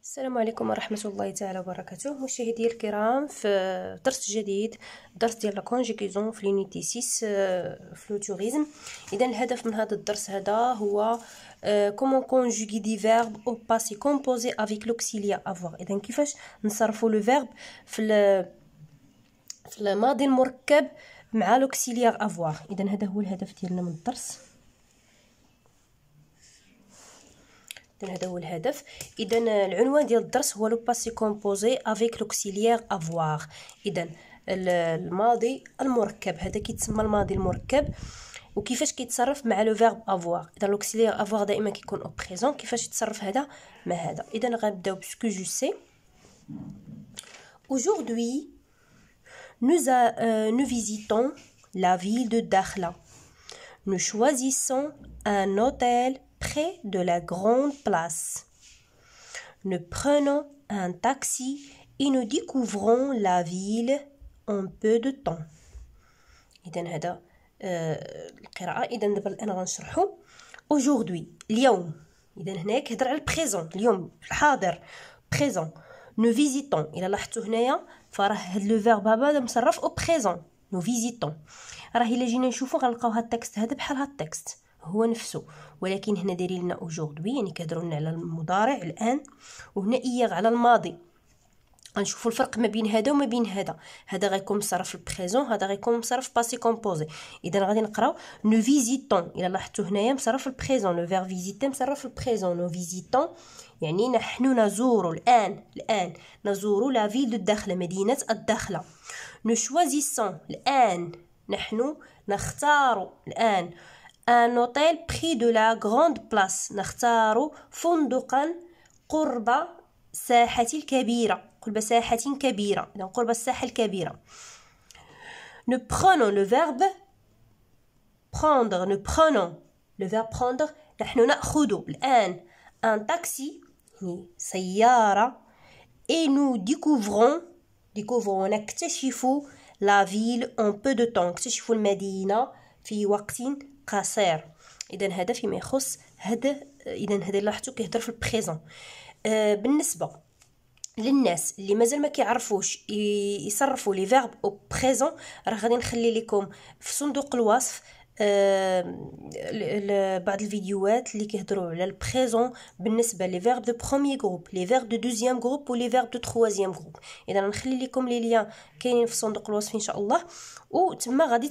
السلام عليكم ورحمة الله تعالى وبركاته. مشاهدي الكرام، في درس جديد، درس ديال لا كونجيغيزون في لونيتي 6 في لو توريزم. اذا الهدف من هذا الدرس هذا هو كومون كونجوغي دي فيرب او باسي كومبوزي افيك لوكسيليير افوار. اذا كيفاش نصرفوا لو فيرب في الماضي المركب مع لوكسيليير افوار. اذا هذا هو الهدف ديالنا من الدرس. هذا هو الهدف. اذا العنوان ديال الدرس هو لو باسي كومبوزي افيك لوكسيليير افوار. اذا الماضي المركب هذا كيتسمى الماضي المركب، وكيفاش كيتصرف مع لو فيرب افوار. اذا لوكسيليير افوار دائما كيكون او بريزون. كيفاش يتصرف هذا مع هذا؟ اذا غنبداو بسكو جو سي. Aujourd'hui nous visitons la ville de Dakhla. Nous choisissons un hôtel près de la grande place. Nous prenons un taxi et nous découvrons la ville en peu de temps. إذن هذا القراءة. إذن دابا أنا غنشرحو. Aujourd'hui اليوم. إذن هنايا كيهضر على البريزون، اليوم الحاضر بريزون. Nous visitons. إلا لاحظتوا هنايا فراه هاد لو فيرب هذا مصرف أو بريزون. Nous visitons. راه إلا جينا نشوفو غنلقاو هاد التكست هذا بحال هاد التكست هو نفسه، ولكن هنا دايرين لنا اوجوردي، يعني كيهضروا لنا على المضارع الان، وهنا ايغ على الماضي. غنشوفوا الفرق ما بين هذا وما بين هذا. هذا غيكون مصرف البريزون، هذا غيكون مصرف باسي كومبوزي. اذا غادي نقراو نو فيزيتون. الا لاحظتوا هنايا مصرف البريزون، لو فير فيزيتي مصرف البريزون. نو فيزيتون يعني نحن نزور الان نزور لا فيل دو داخله، مدينه الداخله. نو شوازيسون الان نحن نختار الان ان اوتيل بري دو لا غروند بلاس، نختار فندقا قرب ساحة الكبيرة، قرب ساحة كبيرة، إذا قرب الساحة الكبيرة. nous prenons le verbe prendre. nous prenons le verbe prendre، نحن نأخذ الآن un taxi يعني سيارة، et nous découvrons نكتشف la ville en peu de temps، نكتشف المدينة في وقت قصير. إذا هذا فيما يخص هذا. إذا هذا لاحظتوا كيهضر في البريزون. بالنسبة للناس اللي مازال ما كيعرفوش يصرفوا لي فيرب او بريزون، راه غادي نخلي لكم في صندوق الوصف بعض الفيديوهات اللي كيهضروا على البريزون بالنسبه لي فيرب دو بروميير جروب، لي فيرب دو دوزيام جروب ولي فيرب دو تروازيام جروب. اذا نخلي لكم لي ليان كاينين في صندوق الوصف ان شاء الله، وتما غادي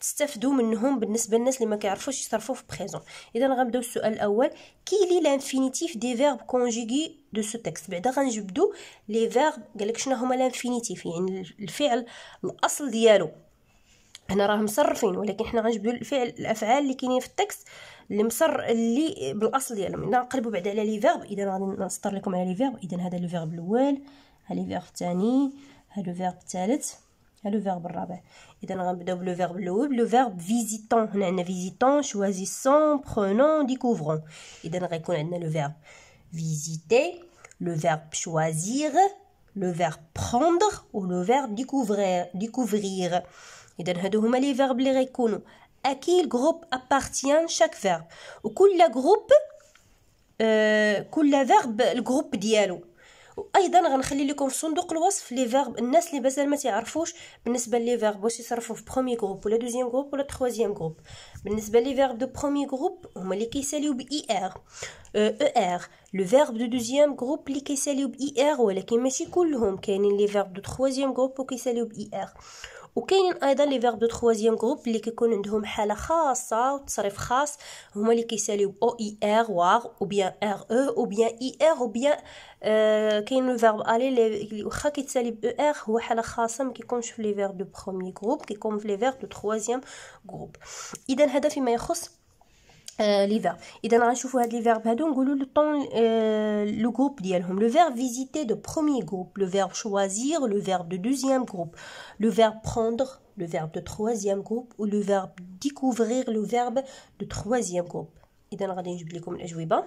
تستافدوا منهم بالنسبه للناس اللي ما كيعرفوش يصرفوا في بريزون. اذا غنبداو السؤال الاول. كي لي لانفينيتيف دي فيرب كونجوغي دو سو تكست. بعدا غنجبدوا لي فيرب. قالك شنو هما لانفينيتيف، يعني الفعل الاصل ديالو. هنا راه مصرفين، ولكن حنا غنجبدوا الافعال اللي كاينين في التكست اللي بالاصل ديالهم. اذا نقلبوا بعدا على لي فيرب. اذا غادي نسطر لكم على لي فيرب. اذا هذا لو فيرب الاول، ها لي فيرب الثاني، ها لو فيرب الثالث، ها لو فيرب الرابع. اذا غنبداو بلو فيرب الاول، لو فيرب فيزيتون. هنا عندنا فيزيتون، شوازيسون، برونون، ديكوفرون. اذا غيكون عندنا لو فيرب فيزيتي، لو فيرب شوازير، لو فيرب بروندر و لو فيرب ديكوفرير. إذا هادو هما لي فيرب اللي غيكونوا أكيل جروب أبارتيان شاك فيرب، وكل جروب كل فيرب الجروب ديالو. وايضا غنخلي لكم في صندوق الوصف لي فيرب. الناس اللي مازال ما تعرفوش بالنسبه لي فيرب واش يصرفوا في بروميير جروب ولا دوزيام جروب ولا تروازيام جروب. بالنسبه لي فيرب دو بروميير جروب هما اللي كيساليو ب اي ار ار. لو فيرب دو دوزيام جروب اللي كيساليو ب اي ار، ولكن ماشي كلهم. كاينين لي فيرب دو تروازيام جروب وكيساليو ب اي ار، وكاينين ايضا لي فيرب دو تروازيام جروب اللي كيكون عندهم حاله خاصه وتصريف خاص، هما اللي كيساليو او اي ار واغ او بيان ار او او بيان اي ار او بيان كاين لو فيرب الي اللي واخا كيتسالي ب ار هو حاله خاصه، ما كيكونش في لي فيرب دو بروميير جروب، كيكون في لي فيرب دو تروازيام جروب. اذا هذا فيما يخص لي فيرب. اذا غنشوفوا هاد لي فيرب هادو نقولوا لو طون لو جروب ديالهم. لو فيرب فيزيتي دو بروميير جروب، لو فيرب شوازير لو فيرب دو دوزيام جروب، لو فيرب بروندر لو فيرب دو تروازيام جروب، و لو فيرب ديكوفرير لو فيرب دو تروازيام جروب. اذا غادي نجيب لكم الاجوبه.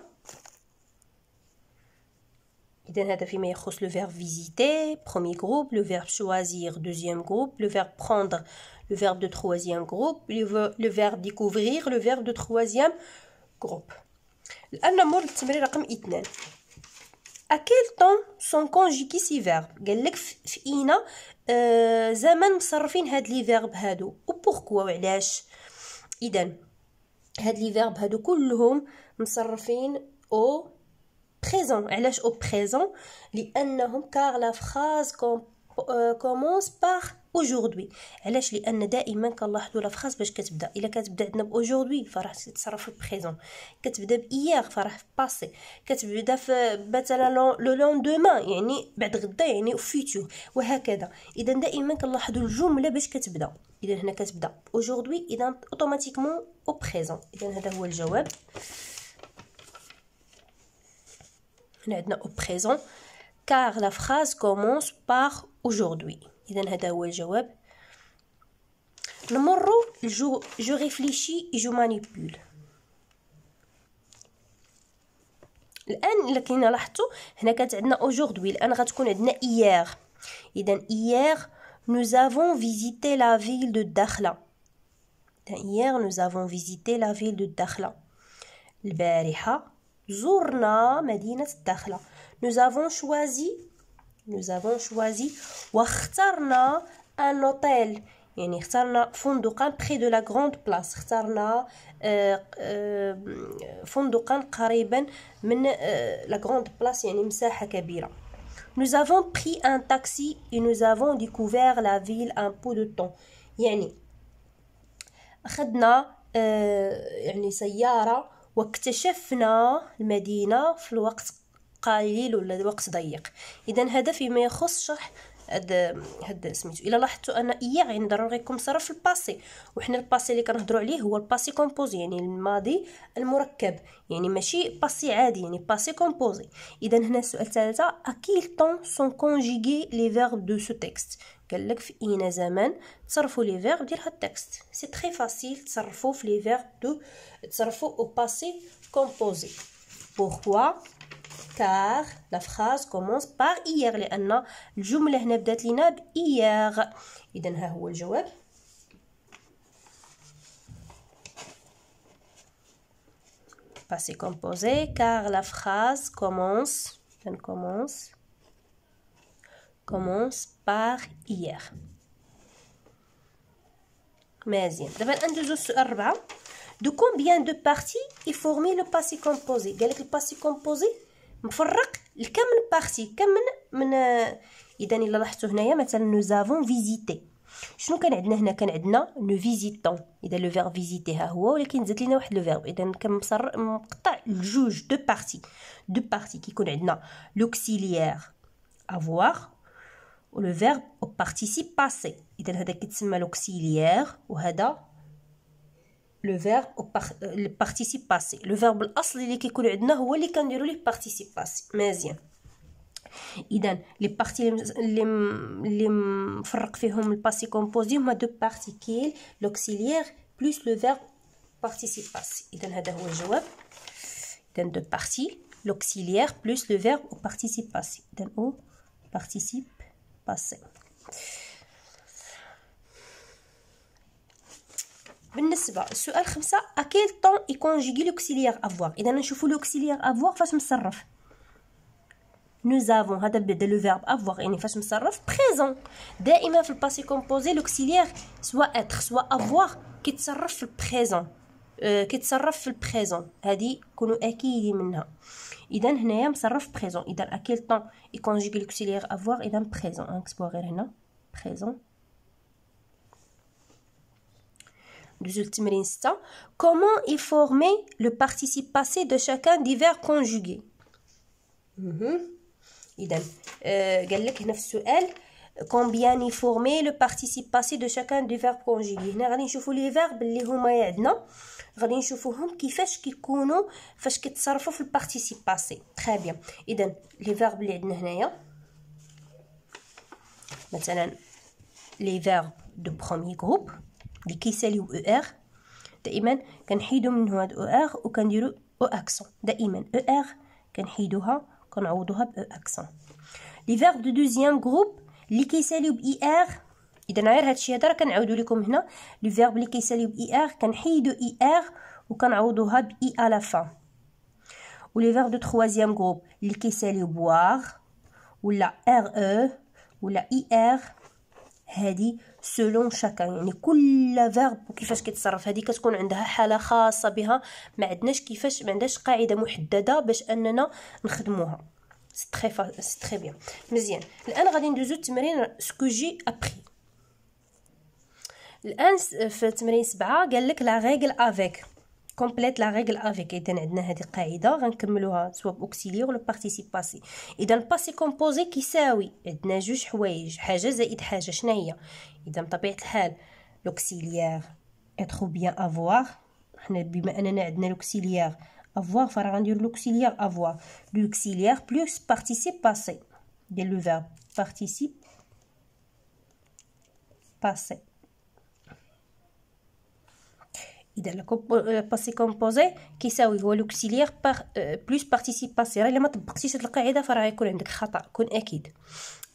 إذا هذا فيما يخص لو فيرب فيزيتي بروميير جروب، لو فيرب شوازير دوزيام جروب، لو فيرب بروندر le verbe de troisième groupe, le verbe découvrir, le verbe de troisième groupe. الآن نمر للتمرين رقم 2. à quel temps sont conjugués ces verbes قال لك في اينا زمن مصرفين هاد لي فيرب هادو وبوركوا وعلاش. اذا هاد لي فيرب هادو كلهم مصرفين او بريزون. علاش او بريزون؟ لانهم كار لا فراز commence par aujourd'hui. علاش؟ لان دائما كنلاحظوا لا فراز باش كتبدا. الا كتبدا عندنا باوجوردي فراه تتصرف في بريزون، كتبدا بايير فراه في باسي، كتبدا في مثلا لو لوندومان يعني بعد غدا يعني فيتور، وهكذا. اذا دائما كنلاحظوا الجمله باش كتبدا. اذا هنا كتبدا باوجوردي، اذا اوتوماتيكمون او بريزون. اذا هذا هو الجواب. هنا عندنا au présent car la phrase commence par aujourd'hui. إذن هذا هو الجواب. نمرو je réfléchis et je manipule. الآن إلا كنا لاحظتوا هنا كانت عندنا aujourd'hui، الآن غتكون عندنا hier. إذن hier nous avons visité la ville de Dakhla. Hier nous avons visité la ville de Dakhla. البارحة زرنا مدينة الداخلة. nous avons choisi واخترنا un hôtel يعني اخترنا فندقا près de la grande place. اخترنا فندقا قريبا من la grande place يعني مساحة كبيرة. nous avons pris un taxi et nous avons découvert la ville un peu de temps يعني أخذنا يعني سيارة واكتشفنا المدينة في الوقت قليل ولا الوقت ضيق. اذا هذا فيما يخص شرح هذا سميتو. الا لاحظتوا ان ايير يعني ضروري يكون صرف في الباسي، وحنا الباسي اللي كنهضروا عليه هو الباسي كومبوزي يعني الماضي المركب، يعني ماشي باسي عادي يعني باسي كومبوزي. اذا هنا السؤال الثالثه à quel temps sont conjugués les verbes de ce texte. قال لك في اين زمن تصرفوا لي فيرب ديال هاد التكست. سي تري فاسيل تصرفوا في لي فيرب دو تصرفوا au passé composé. pourquoi car la phrase commence par hier لأن الجملة هنا بدات لينا ب hier. إذا ها هو الجواب. passé composé car la phrase commence par hier. مزيان. دابا ندوزو السؤال 4. de combien de parties est formé le passé composé. قالك الباسي كومبوزي مفرق لكم من بارتي، كم من اذا الا لاحظتوا هنايا مثلا nous avons visité. شنو كان عندنا هنا؟ كان عندنا nous visitons. اذا لو فيرب visiter ها هو، ولكن زدت لينا واحد لو فيرب. اذا كان مقطع الجوج دو بارتي كيكون عندنا l'auxiliaire avoir و لو فيرب au participe passé. اذا هذا كيتسمى l'auxiliaire وهذا لو فيرب le participe passé. لو فيرب الاصلي اللي كيكون عندنا هو اللي كنديروا ليه participe passé. مزيان. اذا لي بارتي اللي مفرق فيهم الباسي كومبوزي هما دو بارتي كيل لوكسيليير بلس لو فيرب participe passé. اذا هذا هو الجواب. اذا دو بارتي لوكسيليير بلس لو فيرب au participe passé. اذا au participe passé. بالنسبه السؤال 5 à quel temps est conjugué l'auxiliaire avoir. اذا نشوفوا l'auxiliaire avoir فاش مصرف. nous avons هذا بدا لو فيرب avoir يعني فاش مصرف présent. دائما في الباسي كومبوزي l'auxiliaire soit être soit avoir كيتصرف في البريزون، كيتصرف في البريزون. هذه كونوا اكيدين منها. اذا هنايا مصرف بريزون. اذا à quel temps est conjugué l'auxiliaire avoir. اذا بريزون نكتبوها غير هنا بريزون. دوزو التمرين 6. comment est formé le participe passé de chacun des verbes conjugués. إذا قال لك هنا في السؤال combien est formé le participe passé de chacun des verbes conjugués. هنا غادي نشوفوا لي فيرب اللي هما عندنا، غادي نشوفوهم كيفاش كيكونوا فاش كيتصرفوا في البارتيسيب باسي. تري بيان. إذا لي فيرب اللي عندنا هنايا مثلا لي فيرب دو بروميي جروب اللي كيساليو او ار، دائما كنحيدو منه هاد او ار وكنديرو او اكسون. دائما او ار كنحيدوها كنعوضوها ب او اكسون. لي فيرب دو دوزيام جروب اللي كيساليو ب اي ار، اذا غير هادشي هذا راه كنعاودو لكم هنا. لي فيرب اللي كيساليو ب اي ار كنحيدو اي ار وكنعوضوها ب اي على فا. ولي فيرب دو تروازيام جروب اللي كيساليو بواغ ولا ار او ولا اي ار، هذه سولون شاكان، يعني كل فيرب وكيفاش كيتصرف. هذه كتكون عندها حاله خاصه بها، ما عندناش كيفاش، ما عندناش قاعده محدده باش اننا نخدموها. سي تري بيان. مزيان. الان غادي ندوزو التمرين سكو جي ابري. الان في تمرين 7 قال لك لا ريغل افيك كومبليت لا ريغل افيك. اذا عندنا هذه القاعده غنكملوها سوا باوكسيليير ولا بارتيسيب باسي. اذا الباسي كومبوزي كيساوي عندنا جوج حوايج، حاجه زائد حاجه. شنو هي؟ اذا بطبيعه الحال لوكسيليير اترو بيان افوار، حنا بما اننا عندنا لوكسيليير افوار فراه غنديرو لوكسيليير افوار. لوكسيليير بلس بارتيسيب باسي ديال لو فيرب بارتيسيب باسي. إذا الباسي كومبوزي كيساوي هو لوكسيليير بلس بارتيسيب باسي. راه الا ما طبقتيش هاد القاعده فراه غيكون عندك خطا، كون اكيد.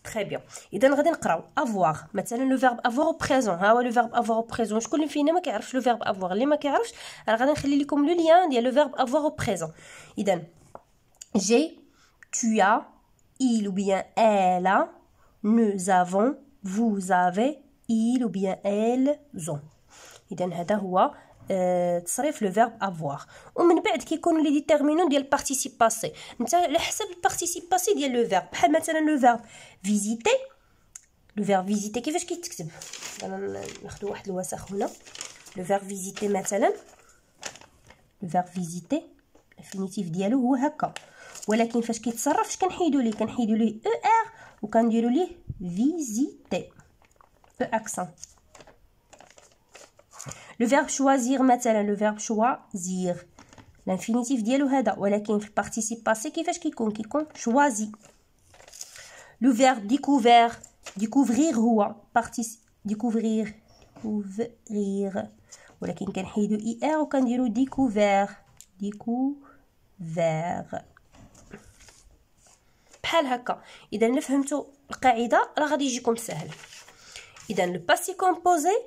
تري بيان. اذا غادي نقراو افوار مثلا لو فيرب افوار او بريزون. ها هو لو فيرب افوار او بريزون. شكون اللي فينا ما كيعرفش لو فيرب افوار؟ اللي ما كيعرفش راه غادي نخلي لكم لو ليان ديال لو فيرب افوار او بريزون. اذا جي tu as il ou bien elle a nous avons vous avez il ou bien elles ont. اذا هذا هو تصريف لو فيرب افوار. ومن بعد كيكونوا لي ديتيرمينون ديال بارتيسيب باسي. انت على حسب البارتيسيب باسي ديال لو فيرب. بحال مثلا لو فيرب فيزيتي. لو فيرب فيزيتي كيفاش كيتكتب؟ انا ناخذ واحد الوسخ هنا. لو فيرب فيزيتي مثلا، لو فيرب فيزيتي الانفينيتيف ديالو هو هكا، ولكن فاش كيتصرف اش كنحيدو ليه؟ كنحيدو ليه او ار وكنديرو ليه فيزيتي او اكسون. لو فيرب شوازير مثلا، لو فيرب شوازير الانفينيتيف ديالو هذا، ولكن في البارتيسيب باسي كيفاش كيكون شوازي. لو فيرب ديكوفير، ديكوفرير هو ديكوفرير ولكن كنحيدو اي ار وكنديرو ديكوفير بحال هكا. اذا الا فهمتوا القاعده راه غادي يجيكم سهل. اذا لو باسي كومبوزي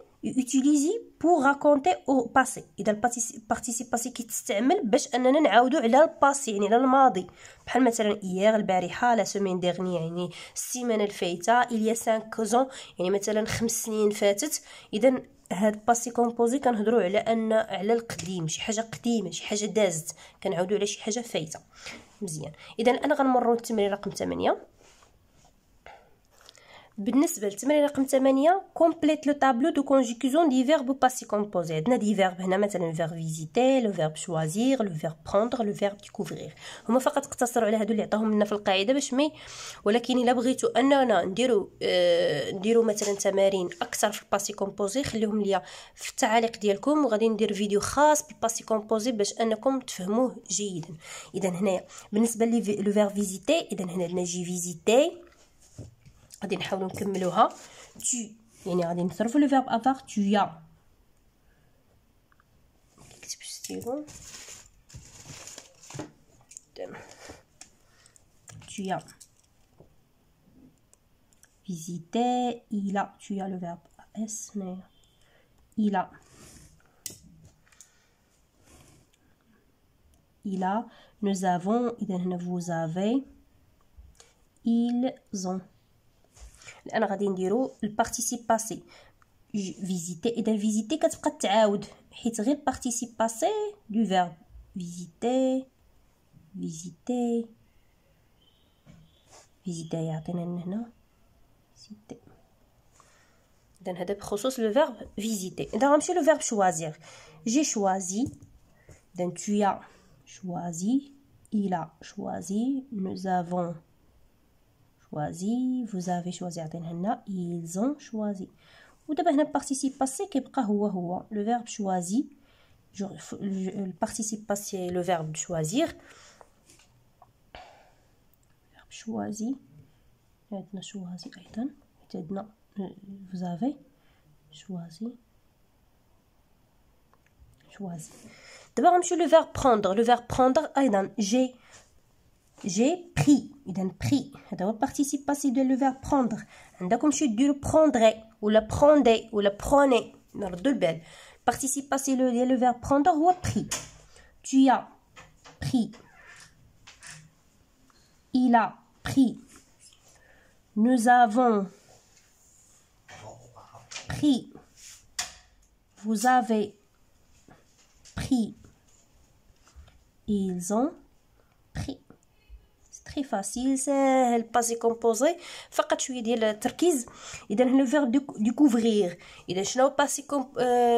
utilisé pour raconter au passé. اذا البارتيسيب باسي كيتستعمل باش اننا نعاودوا على الباسي، يعني على الماضي. بحال مثلا ايير البارحه، لا سيمين ديرني يعني السيمانه الفايته، il y a 5 ans يعني مثلا 5 سنين فاتت. اذا هاد باسي كومبوزي كنهضروا على على القديم، شي حاجه قديمه، شي حاجه دازت، كنعاودوا على شي حاجه فايته. مزيان. اذا انا غنمروا للتمرين رقم 8. بالنسبه للتمرين رقم 8 كومبليت لو طابلو دو كونجيكسيون دي فيرب باسي كومبوزي. عندنا دي فيرب هنا مثلا لو فيرب فيزيتي، لو فيرب شوازير، لو فيرب بروندر، لو فيرب ديكوفرير. هما فقط اقتصروا على هادو اللي عطاهم لنا في القاعده باش ولكن الا بغيتوا اننا نديروا مثلا تمارين اكثر في الباسي كومبوزي خليهم ليا في التعاليق ديالكم، وغادي ندير فيديو خاص بالباسي كومبوزي باش انكم تفهموه جيدا. اذا هنايا بالنسبه لو فيرب فيزيتي، اذا هنا عندنا جي فيزيتي، غادي نحاولوا نكملوها. tu يعني غادي نصرفوا لو فيرب افار tu as. نكتب ستيلو tu as visité, il a, tu as le verbe as, mais il a, nous avons, إذا هنا vous avez, ils ont. الان غادي نديرو البارتيسيب باسي فيزيتي. اذا فيزيتي كتبقى تعاود حيت غير البارتيسيب باسي دو فيرب فيزيتي يعطينا هنا فيزيتي. اذا هذا بخصوص لو فيرب فيزيتي. اذا غنمشيو لو فيرب شوازير، جي شوازي، اذا tu as choisi, il a choisi, nous avons choisi, vous avez choisi، عطينا هنا ils ont choisi. ودابا هنا البارتيسيب باسي كيبقى هو لو فيرب شوازي، البارتيسيب باسي لو فيرب شوازير، فيرب شوازي، عندنا شوازي ايضا، عندنا vous avez choisi. دابا غنمشيو لو فيرب بروندر. لو فيرب بروندر ايضا j'ai pris. اذا بري هذا هو البارتيسيب باسي ديال لو فيرب بروندر. عندكم شي ديروا بروندري ولا بروندي ولا بروني، نردوا البال. البارتيسيب باسي ديال لو فيرب بروندر هو بري. tu as pris il a pris. Nous avons pris. Vous avez pris. Ils ont pris. C'est très facile, c'est le passé composé. فقط شويه ديال التركيز. اذا هنا le verbe découvrir. اذا شنو passé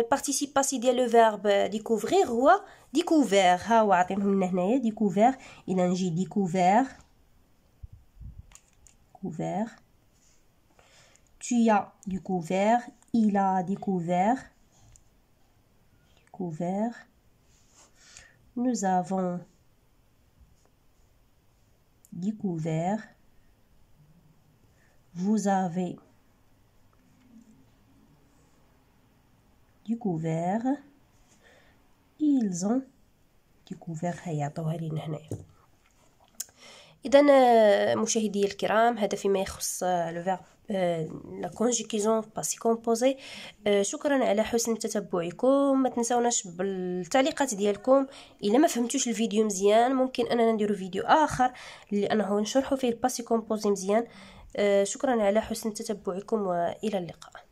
participe passé ديال le verbe découvrir هو découvert. ها هو عطينهم لنا هنايا découvert. اذا نجي découvert. découvert. Tu as découvert. Il a découvert. Découvert. Nous avons découvert. Vous avez découvert. Ils ont découvert. هيا عطوها لينا هنايا. إذا مشاهدي الكرام هذا فيما يخص لو فيرب لا كونجيكيزون باسي كومبوزي. شكرا على حسن تتبعكم. ما تنسوناش بالتعليقات ديالكم. الا ما فهمتوش الفيديو مزيان ممكن اننا نديرو فيديو اخر لانه نشرحوا فيه الباسي كومبوزي مزيان. شكرا على حسن تتبعكم والى اللقاء.